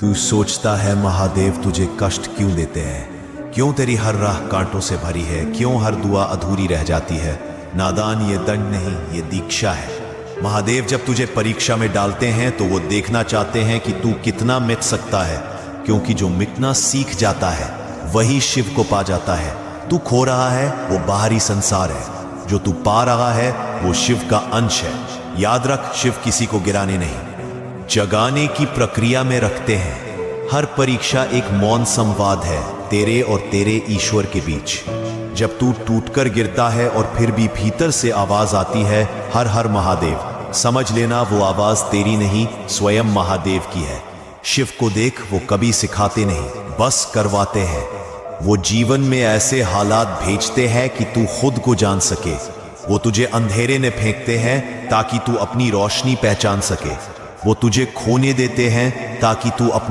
तू सोचता है महादेव तुझे कष्ट क्यों देते हैं, क्यों तेरी हर राह कांटों से भरी है, क्यों हर दुआ अधूरी रह जाती है। नादान ये दंड नहीं, ये दीक्षा है। महादेव जब तुझे परीक्षा में डालते हैं तो वो देखना चाहते हैं कि तू कितना मिट सकता है, क्योंकि जो मिटना सीख जाता है वही शिव को पा जाता है। तू खो रहा है वो बाहरी संसार है, जो तू पा रहा है वो शिव का अंश है। याद रख, शिव किसी को गिराने नहीं, जगाने की प्रक्रिया में रखते हैं। हर परीक्षा एक मौन संवाद है तेरे और तेरे ईश्वर के बीच। जब तू टूटकर गिरता है और फिर भी भीतर से आवाज आती है, हर हर महादेव, समझ लेना वो आवाज तेरी नहीं, स्वयं महादेव की है। शिव को देख, वो कभी सिखाते नहीं, बस करवाते हैं। वो जीवन में ऐसे हालात भेजते हैं कि तू खुद को जान सके। वो तुझे अंधेरे में फेंकते हैं ताकि तू अपनी रोशनी पहचान सके। वो तुझे खोने देते हैं ताकि तू अपनी